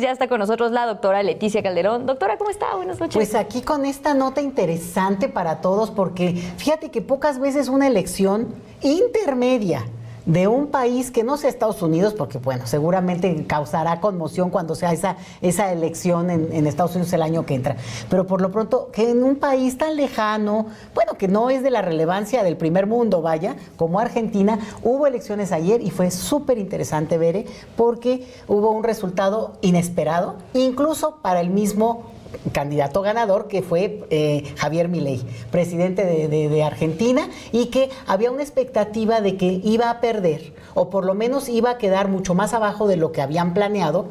Ya está con nosotros la doctora Leticia Calderón. Doctora, ¿cómo está? Buenas noches. Pues aquí con esta nota interesante para todos, porque fíjate que pocas veces una elección intermedia de un país que no sea Estados Unidos, porque bueno, seguramente causará conmoción cuando sea esa elección en Estados Unidos el año que entra, pero por lo pronto que en un país tan lejano, bueno, que no es de la relevancia del primer mundo, vaya, como Argentina, hubo elecciones ayer y fue súper interesante, Bere, porque hubo un resultado inesperado, incluso para el mismo candidato ganador, que fue Javier Milei, presidente de Argentina, y que había una expectativa de que iba a perder, o por lo menos iba a quedar mucho más abajo de lo que habían planeado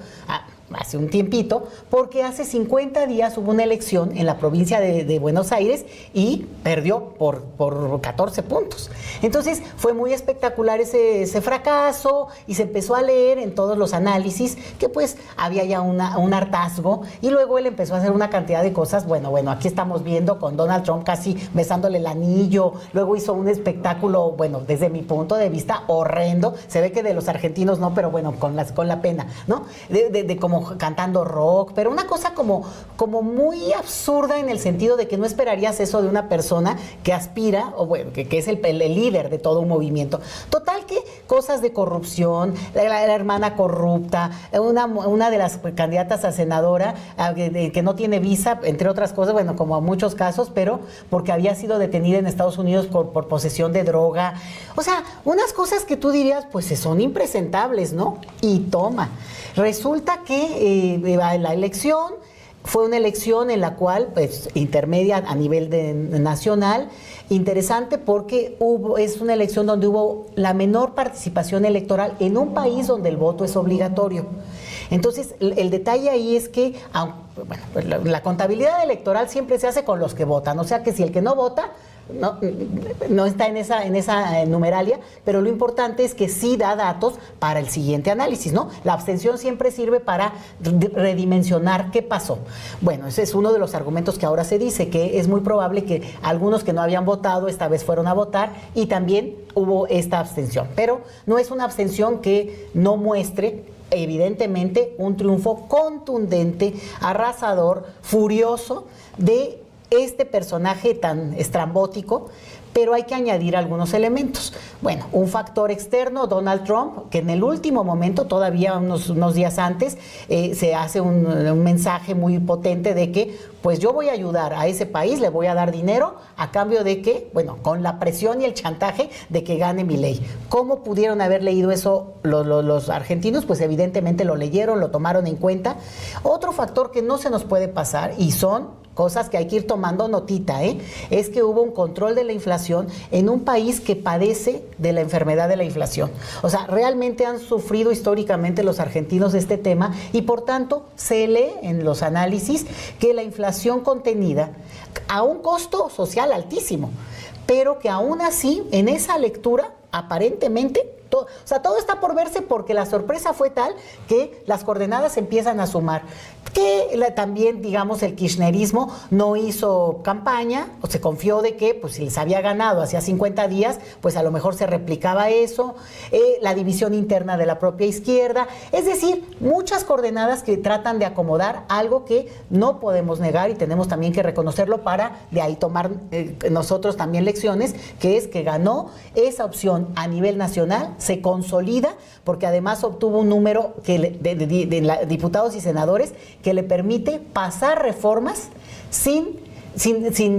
hace un tiempito, porque hace 50 días hubo una elección en la provincia de Buenos Aires y perdió por 14 puntos. Entonces fue muy espectacular ese fracaso, y se empezó a leer en todos los análisis que pues había ya un hartazgo, y luego él empezó a hacer una cantidad de cosas. Bueno, aquí estamos viendo con Donald Trump casi besándole el anillo, luego hizo un espectáculo, bueno, desde mi punto de vista, horrendo. Se ve que de los argentinos no, pero bueno, con la pena, ¿no? De como cantando rock, pero una cosa como muy absurda, en el sentido de que no esperarías eso de una persona que aspira, o bueno, que es el líder de todo un movimiento. Total, que cosas de corrupción, la hermana corrupta, una de las candidatas a senadora que no tiene visa, entre otras cosas, bueno, como en muchos casos, pero porque había sido detenida en Estados Unidos por posesión de droga. O sea, unas cosas que tú dirías, pues son impresentables, ¿no? Y toma. Resulta que la elección fue una elección en la cual, pues, intermedia a nivel nacional, interesante porque es una elección donde hubo la menor participación electoral en un país donde el voto es obligatorio. Entonces, el detalle ahí es que, bueno, pues la contabilidad electoral siempre se hace con los que votan, o sea que si el que no vota no está en esa numeralia, pero lo importante es que sí da datos para el siguiente análisis, ¿no? La abstención siempre sirve para redimensionar qué pasó. Bueno, ese es uno de los argumentos que ahora se dice, que es muy probable que algunos que no habían votado esta vez fueron a votar, y también hubo esta abstención, pero no es una abstención que no muestre evidentemente un triunfo contundente, arrasador, furioso de este personaje tan estrambótico. Pero hay que añadir algunos elementos. Bueno, un factor externo, Donald Trump, que en el último momento, todavía unos días antes, se hace un mensaje muy potente de que, pues yo voy a ayudar a ese país, le voy a dar dinero a cambio de que, bueno, con la presión y el chantaje de que gane Milei. ¿Cómo pudieron haber leído eso los argentinos? Pues evidentemente lo leyeron, lo tomaron en cuenta. Otro factor que no se nos puede pasar, y son cosas que hay que ir tomando notita, es que hubo un control de la inflación en un país que padece de la enfermedad de la inflación. O sea, realmente han sufrido históricamente los argentinos este tema, y por tanto se lee en los análisis que la inflación contenida, a un costo social altísimo, pero que aún así en esa lectura aparentemente todo está por verse, porque la sorpresa fue tal que las coordenadas empiezan a sumar. Que también, digamos, el kirchnerismo no hizo campaña, o se confió de que, pues si les había ganado hacía 50 días, pues a lo mejor se replicaba eso, la división interna de la propia izquierda, es decir, muchas coordenadas que tratan de acomodar algo que no podemos negar y tenemos también que reconocerlo para de ahí tomar nosotros también lecciones, que es que ganó esa opción a nivel nacional, se consolida, porque además obtuvo un número de diputados y senadores que le permite pasar reformas sin,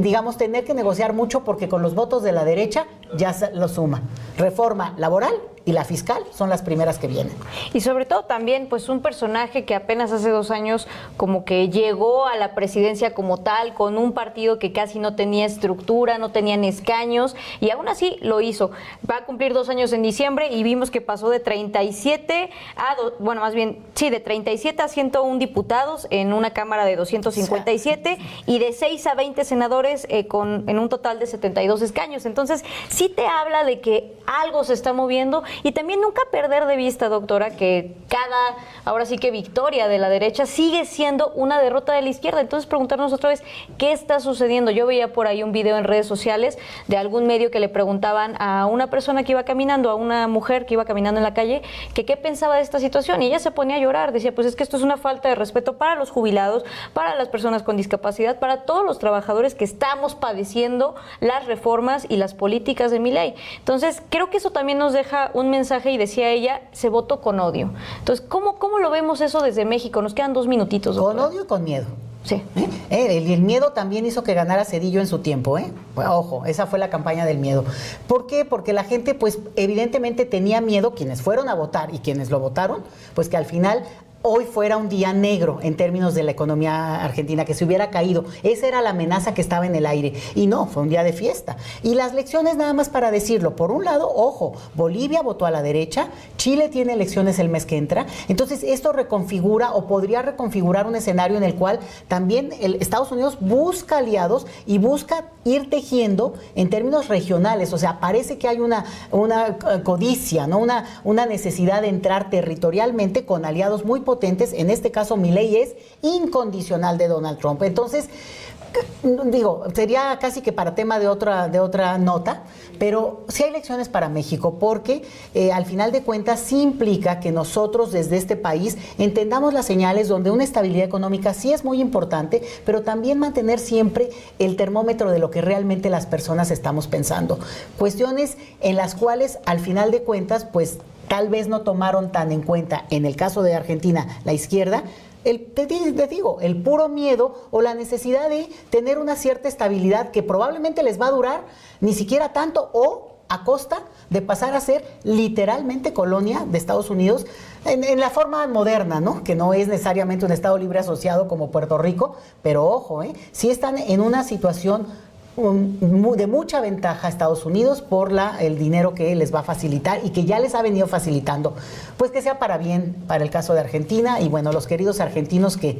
digamos, tener que negociar mucho, porque con los votos de la derecha ya lo suma. Reforma laboral y la fiscal son las primeras que vienen. Y sobre todo también, pues, un personaje que apenas hace 2 años como que llegó a la presidencia como tal, con un partido que casi no tenía estructura, no tenían escaños, y aún así lo hizo. Va a cumplir 2 años en diciembre, y vimos que pasó de 37 de 37 a 101 diputados en una Cámara de 257, y de 6 a 20 senadores en un total de 72 escaños. Entonces, sí te habla de que algo se está moviendo, y también nunca perder de vista, doctora, que ahora sí que victoria de la derecha sigue siendo una derrota de la izquierda. Entonces preguntarnos otra vez, ¿qué está sucediendo? Yo veía por ahí un video en redes sociales de algún medio que le preguntaban a una persona que iba caminando, a una mujer que iba caminando en la calle, que qué pensaba de esta situación, y ella se ponía a llorar, decía, pues es que esto es una falta de respeto para los jubilados, para las personas con discapacidad, para todos los trabajadores que estamos padeciendo las reformas y las políticas de Milei. Entonces, creo que eso también nos deja un mensaje, y decía ella, se votó con odio. Entonces, ¿cómo lo vemos eso desde México? Nos quedan 2 minutitos, doctora. Con odio y con miedo. Sí. El miedo también hizo que ganara Zedillo en su tiempo, Pues, ojo, esa fue la campaña del miedo. ¿Por qué? Porque la gente, pues, evidentemente tenía miedo, quienes fueron a votar y quienes lo votaron, pues que al final hoy fuera un día negro en términos de la economía argentina, que se hubiera caído. Esa era la amenaza que estaba en el aire. Y no, fue un día de fiesta. Y las lecciones, nada más para decirlo, por un lado, ojo, Bolivia votó a la derecha, Chile tiene elecciones el mes que entra, entonces esto reconfigura o podría reconfigurar un escenario en el cual también Estados Unidos busca aliados y busca ir tejiendo en términos regionales. O sea, parece que hay una codicia, ¿no? Una necesidad de entrar territorialmente con aliados muy potentes. En este caso, Milei es incondicional de Donald Trump. Entonces, digo, sería casi que para tema de otra nota, pero sí hay lecciones para México, porque al final de cuentas sí implica que nosotros desde este país entendamos las señales donde una estabilidad económica sí es muy importante, pero también mantener siempre el termómetro de lo que realmente las personas estamos pensando. Cuestiones en las cuales al final de cuentas, pues tal vez no tomaron tan en cuenta, en el caso de Argentina, la izquierda, te digo, el puro miedo o la necesidad de tener una cierta estabilidad que probablemente les va a durar ni siquiera tanto, o a costa de pasar a ser literalmente colonia de Estados Unidos en la forma moderna, ¿no? Que no es necesariamente un Estado libre asociado como Puerto Rico, pero ojo, sí están en una situación de mucha ventaja a Estados Unidos por el dinero que les va a facilitar y que ya les ha venido facilitando. Pues que sea para bien para el caso de Argentina, y bueno, los queridos argentinos que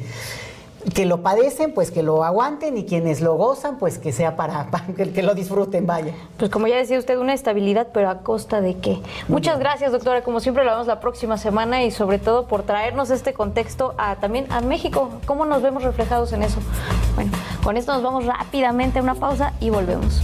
lo padecen, pues que lo aguanten, y quienes lo gozan, pues que sea para que lo disfruten, vaya. Pues como ya decía usted, una estabilidad, pero ¿a costa de qué? Muchas gracias, doctora, como siempre lo vemos la próxima semana, y sobre todo por traernos este contexto también a México, cómo nos vemos reflejados en eso. Bueno, con esto nos vamos rápidamente a una pausa y volvemos.